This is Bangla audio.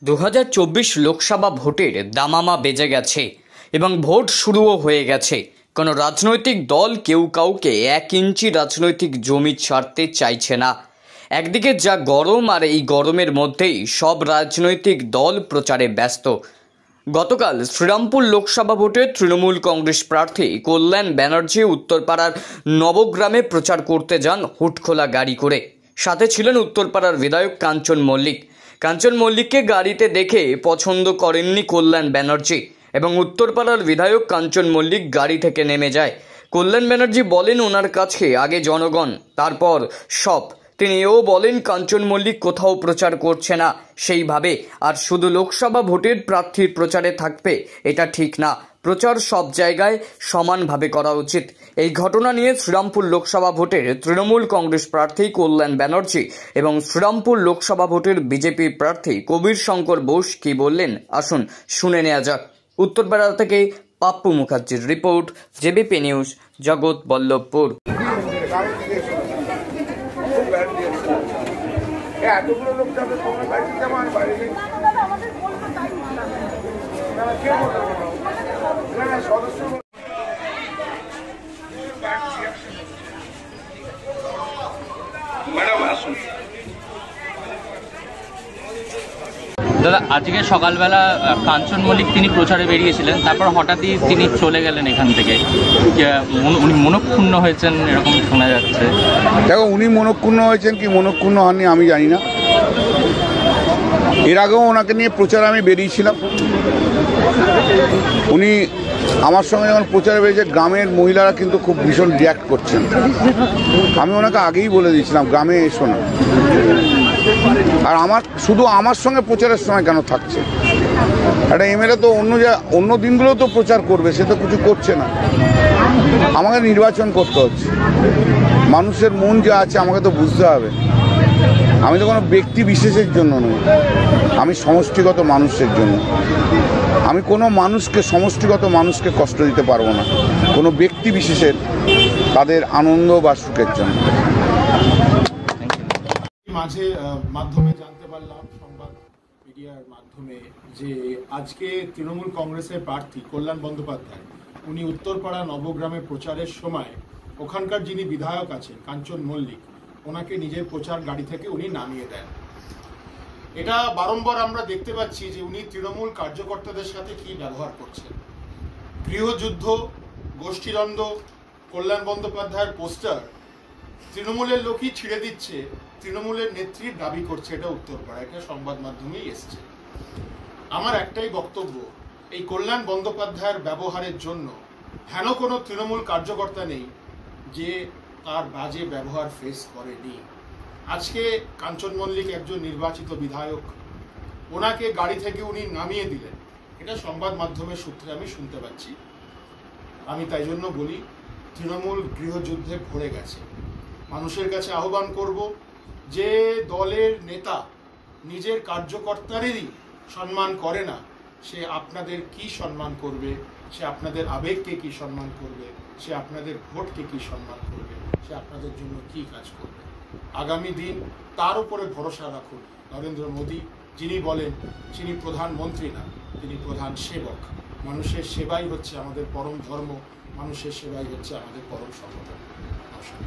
2024 লোকসভা ভোটের দামামা বেজে গেছে এবং ভোট শুরুও হয়ে গেছে। কোনো রাজনৈতিক দল কেউ কাউকে 1 ইঞ্চি রাজনৈতিক জমি ছাড়তে চাইছে না। একদিকে যা গরম, আর এই গরমের মধ্যেই সব রাজনৈতিক দল প্রচারে ব্যস্ত। গতকাল শ্রীরামপুর লোকসভা ভোটে তৃণমূল কংগ্রেস প্রার্থী কল্যাণ ব্যানার্জি উত্তরপাড়ার নবগ্রামে প্রচার করতে যান হুটখোলা গাড়ি করে। সাথে ছিলেন উত্তরপাড়ার বিধায়ক কাঞ্চন মল্লিক। কাঞ্চন মল্লিককে গাড়িতে দেখে পছন্দ করেননি কল্যাণ ব্যানার্জি এবং উত্তরপাড়ার বিধায়ক কাঞ্চন মল্লিক গাড়ি থেকে নেমে যায়। কল্যাণ ব্যানার্জি বলেন ওনার কাছে আগে জনগণ, তারপর সব। তিনি এও বলেন কাঞ্চন মল্লিক কোথাও প্রচার করছে না সেইভাবে, আর শুধু লোকসভা ভোটের প্রার্থীর প্রচারে থাকবে এটা ঠিক না। প্রচার সব জায়গায় সমানভাবে করা উচিত। এই ঘটনা নিয়ে শ্রীরামপুর লোকসভা ভোটের তৃণমূল কংগ্রেস প্রার্থী কল্যাণ ব্যানার্জি এবং শ্রীরামপুর লোকসভা ভোটের বিজেপি প্রার্থী কবির শঙ্কর বোস কি বললেন আসুন শুনে নেওয়া যাক। উত্তরপাড়া থেকে পাপ্পু মুখার্জির রিপোর্ট, জেবিপি নিউজ, জগৎ বল্লভপুর। এতগুলো লোক যাবে তোমার বাড়িতে যাবার বাইরে সদস্য ম্যাডাম আসুন। দাদা, আজকে সকালবেলা কাঞ্চন মল্লিক তিনি প্রচারে বেরিয়েছিলেন, তারপর হঠাৎই তিনি চলে গেলেন এখান থেকে। উনি মনক্ষুণ্ণ হয়েছেন এরকম শোনা যাচ্ছে। দেখো, উনি মনক্ষুণ্ণ হয়েছেন কি মনক্ষুণ্ণ হননি আমি জানি না। এর আগেও ওনাকে নিয়ে প্রচার আমি বেরিয়েছিলাম। উনি আমার সঙ্গে যখন প্রচারে বেরিয়েছে, গ্রামের মহিলারা কিন্তু খুব ভীষণ রিয়াক্ট করছেন। আমি ওনাকে আগেই বলে দিয়েছিলাম গ্রামে এসো না। আর শুধু আমার সঙ্গে প্রচারের সময় কেন থাকছে? একটা এমএলএ তো অন্য দিনগুলো তো প্রচার করবে, সে তো কিছু করছে না। আমাকে নির্বাচন করতে হচ্ছে, মানুষের মন যা আছে আমাকে তো বুঝতে হবে। আমি তো কোনো ব্যক্তি বিশেষের জন্য নই, আমি সমষ্টিগত মানুষের জন্য। আমি কোনো সমষ্টিগত মানুষকে কষ্ট দিতে পারবো না, কোনো ব্যক্তি বিশেষের তাদের আনন্দ বা সুখের জন্য। মাধ্যমে জানতে পারলাম, সংবাদ মিডিয়ার মাধ্যমে, যে আজকে তৃণমূল কংগ্রেসের প্রার্থী কল্যাণ বন্দ্যোপাধ্যায় উনি উত্তরপাড়া নবগ্রামে প্রচারের সময় ওখানকার যিনি বিধায়ক আছেন কাঞ্চন মল্লিক, ওনাকে নিজের প্রচার গাড়ি থেকে উনি নামিয়ে দেন। এটা বারংবার আমরা দেখতে পাচ্ছি যে উনি তৃণমূল কার্যকর্তাদের সাথে কি ব্যবহার করছেন। গৃহযুদ্ধ, গোষ্ঠীদ্বন্দ্ব, কল্যাণ বন্দ্যোপাধ্যায়ের পোস্টার তৃণমূলের লোকই ছিঁড়ে দিচ্ছে, তৃণমূলের নেত্রী দাবি করছে এটা উত্তরপাড়া, এটা সংবাদ মাধ্যমেই এসছে। আমার একটাই বক্তব্য, এই কল্যাণ বন্দ্যোপাধ্যায়ের ব্যবহারের জন্য হেন কোনো তৃণমূল কার্যকর্তা নেই যে তার বাজে ব্যবহার ফেস করেনি। আজকে কাঞ্চন মল্লিক একজন নির্বাচিত বিধায়ক, ওনাকে গাড়ি থেকে উনি নামিয়ে দিলেন, এটা সংবাদ মাধ্যমের সূত্রে আমি শুনতে পাচ্ছি। আমি তাই জন্য বলি, তৃণমূল গৃহযুদ্ধে ভরে গেছে। মানুষের কাছে আহ্বান করব, যে দলের নেতা নিজের কার্যকর্তাদেরই সম্মান করে না, সে আপনাদের কি সম্মান করবে? সে আপনাদের আবেগকে কি সম্মান করবে? সে আপনাদের ভোটকে কি সম্মান করবে? সে আপনাদের জন্য কি কাজ করবে? আগামী দিন তার উপরে ভরসা রাখুন। নরেন্দ্র মোদী যিনি বলেন, তিনি প্রধানমন্ত্রী না, তিনি প্রধান সেবক। মানুষের সেবাই হচ্ছে আমাদের পরম ধর্ম, মানুষের সেবাই হচ্ছে আমাদের পরম সংগঠন। নমস্কার।